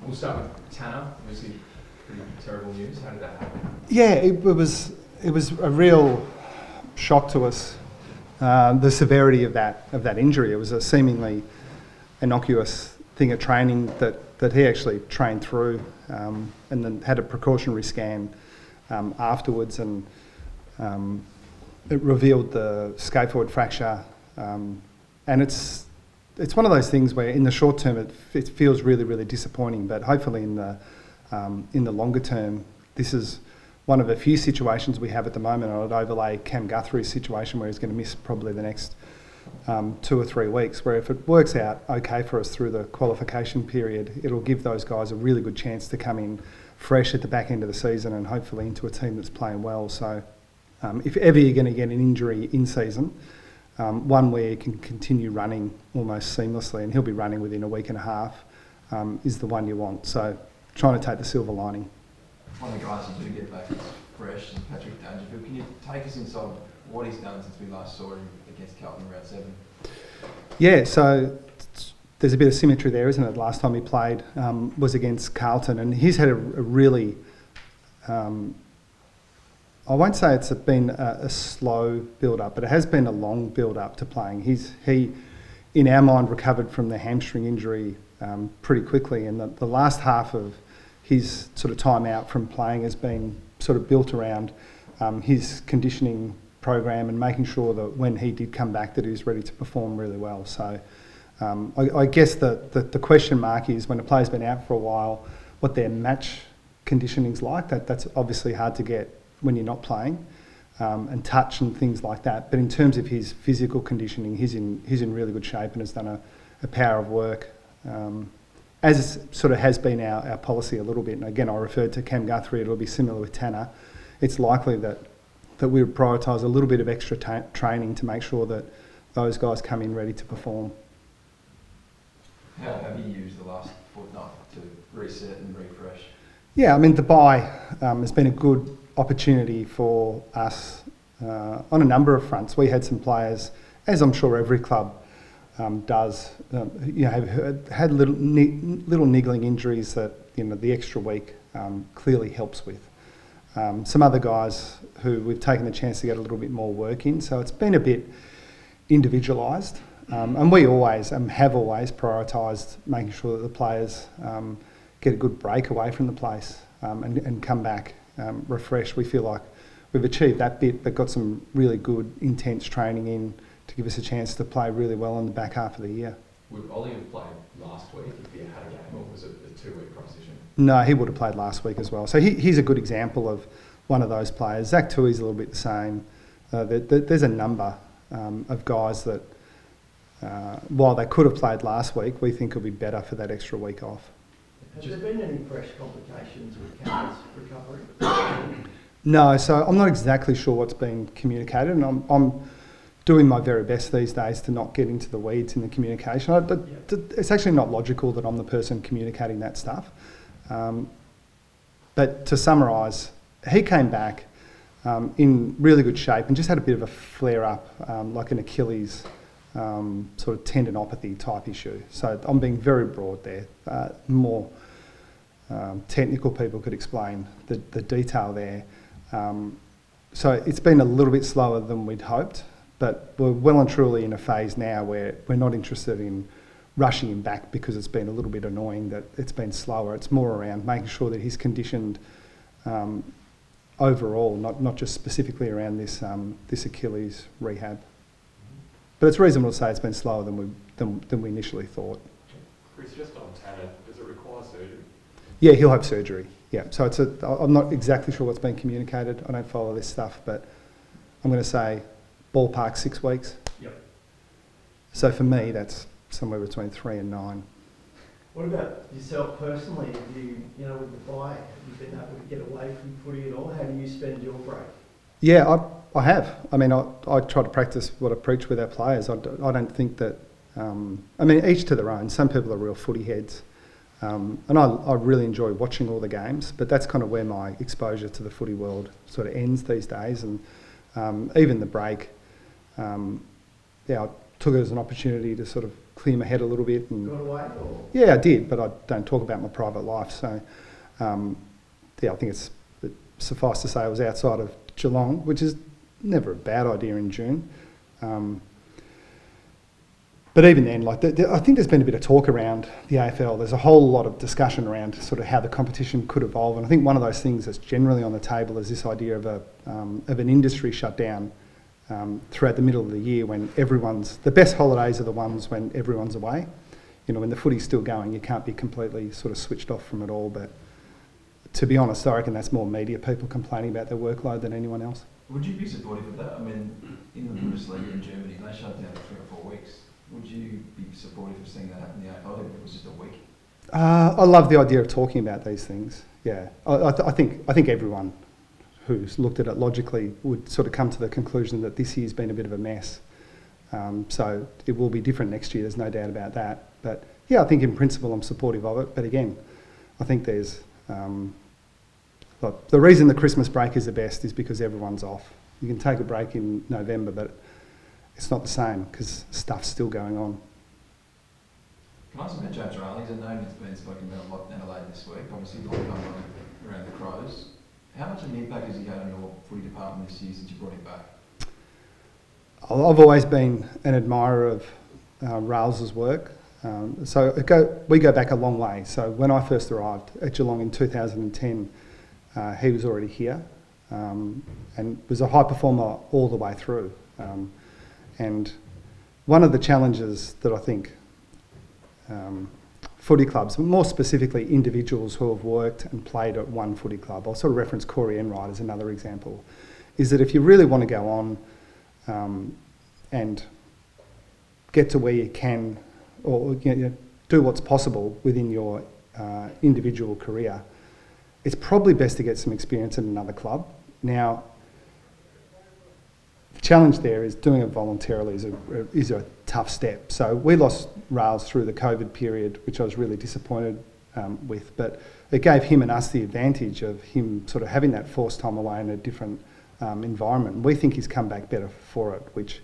We'll start with Tanner. Obviously, pretty terrible news. How did that happen? Yeah, it was a real shock to us. The severity of that injury. It was a seemingly innocuous thing at training that he actually trained through, and then had a precautionary scan afterwards, and it revealed the scaphoid fracture. And it's one of those things where in the short term it feels really, really disappointing, but hopefully in the longer term, this is one of a few situations we have at the moment. I'd overlay Cam Guthrie's situation where he's going to miss probably the next 2 or 3 weeks, where if it works out okay for us through the qualification period, it'll give those guys a really good chance to come in fresh at the back end of the season and hopefully into a team that's playing well. So if ever you're going to get an injury in season, one where you can continue running almost seamlessly, and he'll be running within a week and a half, is the one you want. So trying to take the silver lining. One of the guys who do get back is fresh, and Patrick Dangerfield. Can you take us inside what he's done since we last saw him against Carlton Round 7? Yeah, so there's a bit of symmetry there, isn't it? Last time he played was against Carlton, and he's had a really, I won't say it's been a slow build-up, but it has been a long build-up to playing. He, in our mind, recovered from the hamstring injury pretty quickly, and the last half of his sort of time out from playing has been sort of built around his conditioning program and making sure that when he did come back that he was ready to perform really well. So I guess the question mark is, when a player's been out for a while, what their match conditioning's like. That's obviously hard to get when you're not playing, and touch and things like that. But in terms of his physical conditioning, he's in really good shape and has done a power of work. As sort of has been our policy a little bit, and again I referred to Cam Guthrie, it'll be similar with Tanner. It's likely that we would prioritise a little bit of extra training to make sure that those guys come in ready to perform. How have you used the last fortnight to reset and refresh? Yeah, I mean the bye has been a good opportunity for us on a number of fronts. We had some players, as I'm sure every club does, have had little niggling injuries that the extra week clearly helps with. Some other guys who we've taken the chance to get a little bit more work in, so it's been a bit individualised, and we always have always prioritised making sure that the players get a good break away from the place and come back refreshed. We feel like we've achieved that bit, but got some really good intense training in to give us a chance to play really well in the back half of the year. Would Ollie have played last week if he had a game, or was it a 2-week proposition? No, he would have played last week as well. So he's a good example of one of those players. Zach Tui's a little bit the same. There's a number of guys that, while they could have played last week, we think will be better for that extra week off. Has there been any fresh complications with Cam's recovery? No, so I'm not exactly sure what's been communicated, and I'm doing my very best these days to not get into the weeds in the communication. It's actually not logical that I'm the person communicating that stuff. But to summarise, he came back in really good shape and just had a bit of a flare-up, like an Achilles sort of tendinopathy type issue. So I'm being very broad there. More technical people could explain the detail there. So it's been a little bit slower than we'd hoped, but we're well and truly in a phase now where we're not interested in rushing him back because it's been a little bit annoying that it's been slower. It's more around making sure that he's conditioned overall, not just specifically around this Achilles rehab. But it's reasonable to say it's been slower than we initially thought. Chris, just on Tanner, does it require surgery? Yeah, he'll have surgery. Yeah, so I'm not exactly sure what's been communicated. I don't follow this stuff, but I'm going to say ballpark 6 weeks. Yep. So for me, that's somewhere between 3 and 9. What about yourself personally? Have you, with the bye, have you been able to get away from footy at all? How do you spend your break? Yeah, I have. I mean, I try to practice what I preach with our players. I don't think that... each to their own. Some people are real footy heads. And I really enjoy watching all the games, but that's kind of where my exposure to the footy world sort of ends these days. And even the break, I took it as an opportunity to sort of clear my head a little bit. And Got away or? yeah, I did, but I don't talk about my private life. So, yeah, I think it's suffice to say I was outside of Geelong, which is never a bad idea in June. But even then, like I think there's been a bit of talk around the AFL. There's a whole lot of discussion around sort of how the competition could evolve, and I think one of those things that's generally on the table is this idea of an industry shutdown throughout the middle of the year when the best holidays are the ones when everyone's away. You know, when the footy's still going, you can't be completely sort of switched off from it all. But to be honest, I reckon that's more media people complaining about their workload than anyone else. Would you be supportive of that? I mean, in the Bundesliga in Germany, they shut down for 3 or 4 weeks. Would you be supportive of seeing that happen in the AFL if it was just a week? I love the idea of talking about these things. Yeah, I think everyone who's looked at it logically would sort of come to the conclusion that this year's been a bit of a mess. So it will be different next year. There's no doubt about that. But yeah, I think in principle I'm supportive of it. But again, I think there's look, the reason the Christmas break is the best is because everyone's off. You can take a break in November, but it's not the same because stuff's still going on. Can I ask about James Riley? He's a name that's been spoken about a lot in Adelaide this week. Obviously, a lot going on around the Crows. How much of an impact has he had on your footy department this year since you brought him back? I've always been an admirer of Rails's work. We go back a long way. So when I first arrived at Geelong in 2010, he was already here and was a high performer all the way through. And one of the challenges that I think footy clubs, more specifically individuals who have worked and played at one footy club, I'll sort of reference Corey Enright as another example, is that if you really want to go on and get to where you can, or do what's possible within your individual career, it's probably best to get some experience in another club. Now, the challenge there is doing it voluntarily is a tough step. So we lost Rails through the COVID period, which I was really disappointed with, but it gave him and us the advantage of him sort of having that forced time away in a different environment. We think he's come back better for it, which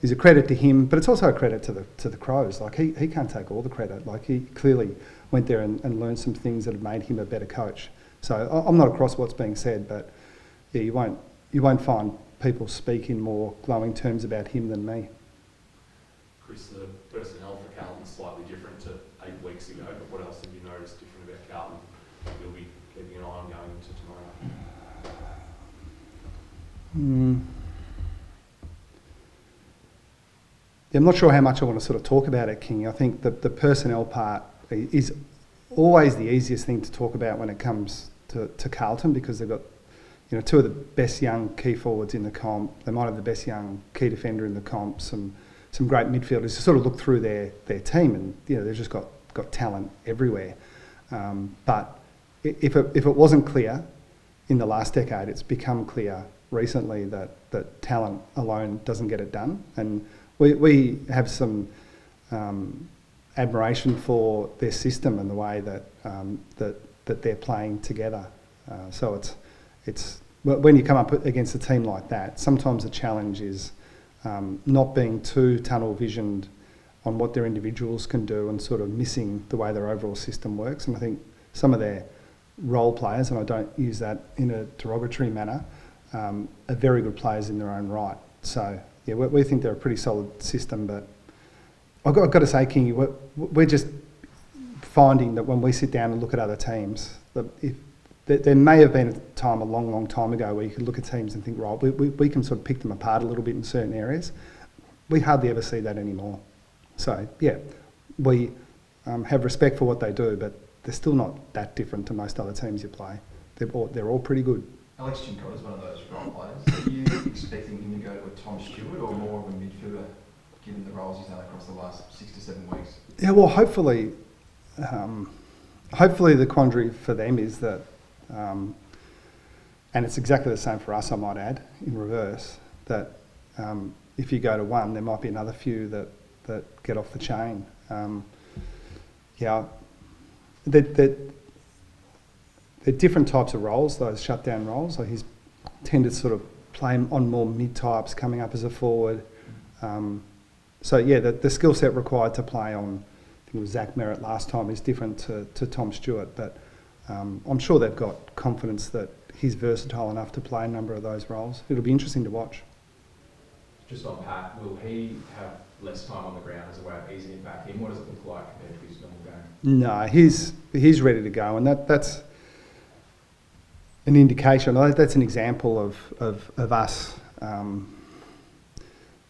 is a credit to him, but it's also a credit to the Crows. Like he can't take all the credit. Like he clearly went there and learned some things that have made him a better coach. So I'm not across what's being said, but yeah, you won't find people speak in more glowing terms about him than me. Chris, the personnel for Carlton's slightly different to 8 weeks ago, but what else have you noticed different about Carlton you'll be keeping an eye on going into tomorrow? Yeah, I'm not sure how much I want to sort of talk about it, King. I think the personnel part is always the easiest thing to talk about when it comes to Carlton, because they've got two of the best young key forwards in the comp. They might have the best young key defender in the comp, some great midfielders. You sort of look through their team and they've just got talent everywhere. But if it wasn't clear in the last decade, it's become clear recently that talent alone doesn't get it done. And we have some admiration for their system and the way that they're playing together. So it's when you come up against a team like that, sometimes the challenge is not being too tunnel visioned on what their individuals can do and sort of missing the way their overall system works. And I think some of their role players, and I don't use that in a derogatory manner, are very good players in their own right. So yeah, we think they're a pretty solid system, but I've got to say, Kingy, we're just finding that when we sit down and look at other teams, there may have been a time a long time ago where you could look at teams and think, right, we can sort of pick them apart a little bit in certain areas. We hardly ever see that anymore. So yeah, we have respect for what they do, but they're still not that different to most other teams you play. They're all pretty good. Alex Chincotta is one of those role players. Are you expecting him to go to a Tom Stewart or more of a midfielder, given the roles he's done across the last 6 to 7 weeks? Yeah, well, hopefully the quandary for them is that, and it's exactly the same for us, I might add, in reverse, that if you go to one, there might be another few that get off the chain. They're different types of roles, those shutdown roles. So he's tended to sort of play on more mid-types, coming up as a forward. So yeah, the skill set required to play on, I think it was Zach Merritt last time, is different to Tom Stewart, but I'm sure they've got confidence that he's versatile enough to play a number of those roles. It'll be interesting to watch. Just on Pat, will he have less time on the ground as a way of easing it back in? What does it look like compared to his normal game? No, he's ready to go, and that's an indication. That's an example of us.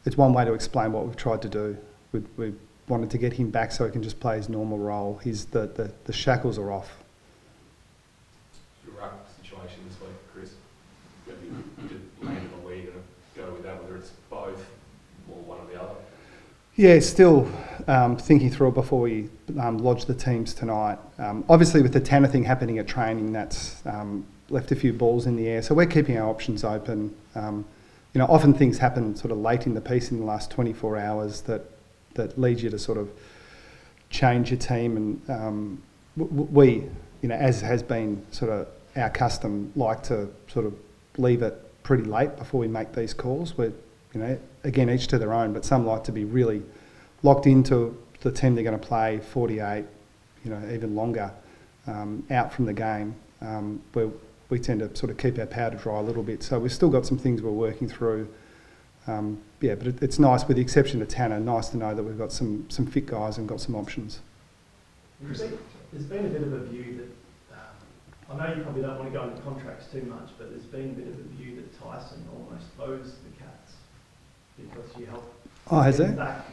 It's one way to explain what we've tried to do. We wanted to get him back so he can just play his normal role. The shackles are off. Your ruck situation this week, Chris. You did land in the lead and go with that, whether it's both or one or the other. Yeah, still thinking through it before we lodge the teams tonight. Obviously, with the Tanner thing happening at training, that's left a few balls in the air. So we're keeping our options open. Often things happen sort of late in the piece in the last 24 hours that leads you to sort of change your team. And we, as has been sort of our custom, like to sort of leave it pretty late before we make these calls. We're, again, each to their own, but some like to be really locked into the team they're going to play 48, even longer, out from the game, where we tend to sort of keep our powder dry a little bit. So we've still got some things we're working through. But it's nice, with the exception of Tanner, nice to know that we've got some fit guys and got some options. There's been a bit of a view that, I know you probably don't want to go into contracts too much, but there's been a bit of a view that Tyson almost owes the Cats because you help Has him he? back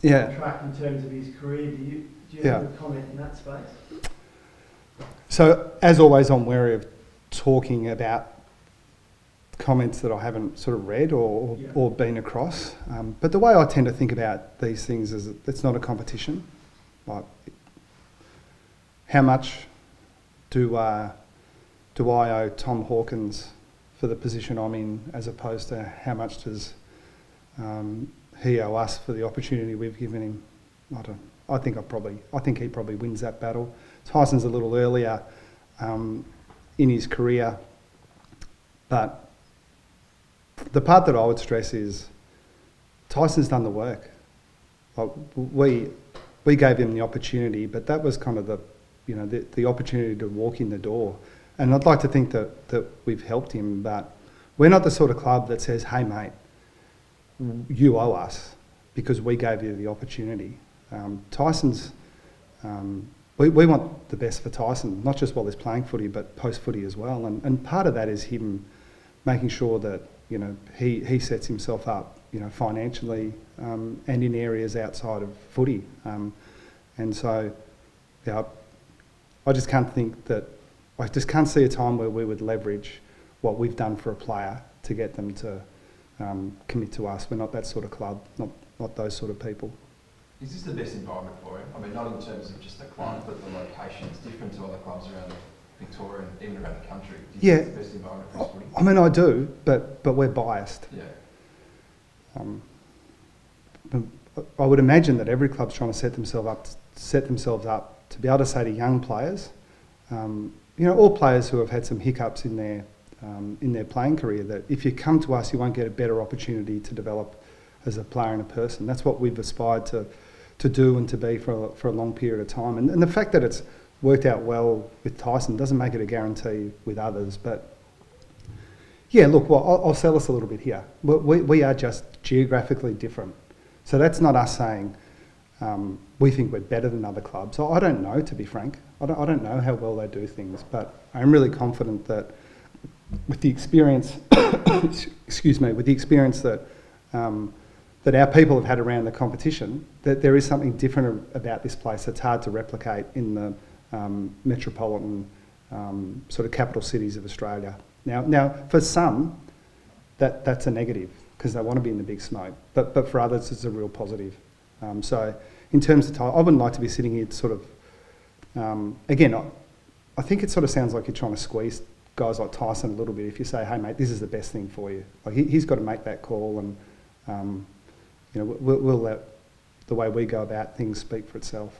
Yeah. on track in terms of his career. Do you Yeah. have a comment in that space? So, as always, I'm wary of talking about comments that I haven't sort of read or been across. But the way I tend to think about these things is it's not a competition. Like, how much do I owe Tom Hawkins for the position I'm in, as opposed to how much does he owe us for the opportunity we've given him? I think he probably wins that battle. Tyson's a little earlier in his career, but the part that I would stress is Tyson's done the work. Like, we gave him the opportunity, but that was kind of the opportunity to walk in the door. And I'd like to think that we've helped him, but we're not the sort of club that says, "Hey mate, you owe us because we gave you the opportunity." Tyson's. We want the best for Tyson, not just while he's playing footy, but post-footy as well. And part of that is him making sure that, he sets himself up, financially, and in areas outside of footy. And so, I just can't see a time where we would leverage what we've done for a player to get them to commit to us. We're not that sort of club, not those sort of people. Is this the best environment for him? I mean, not in terms of just the club, but the location. It's different to other clubs around Victoria and even around the country. Do you think it's the best environment for his footy? I mean, I do, but we're biased. Yeah. I would imagine that every club's trying to set themselves up to be able to say to young players, all players who have had some hiccups in their playing career, that if you come to us, you won't get a better opportunity to develop as a player and a person. That's what we've aspired to do and to be for a long period of time. And the fact that it's worked out well with Tyson doesn't make it a guarantee with others. But yeah, look, well, I'll sell us a little bit here. We are just geographically different. So that's not us saying we think we're better than other clubs. I don't know, to be frank. I don't know how well they do things, but I'm really confident that with the experience, that our people have had around the competition, that there is something different about this place that's hard to replicate in the metropolitan sort of capital cities of Australia. Now, for some, that's a negative because they want to be in the big smoke, but for others, it's a real positive. So, in terms of time, I wouldn't like to be sitting here sort of. Again, I think it sort of sounds like you're trying to squeeze guys like Tyson a little bit. If you say, "Hey, mate, this is the best thing for you," like he's got to make that call, and we'll let the way we go about things speak for itself.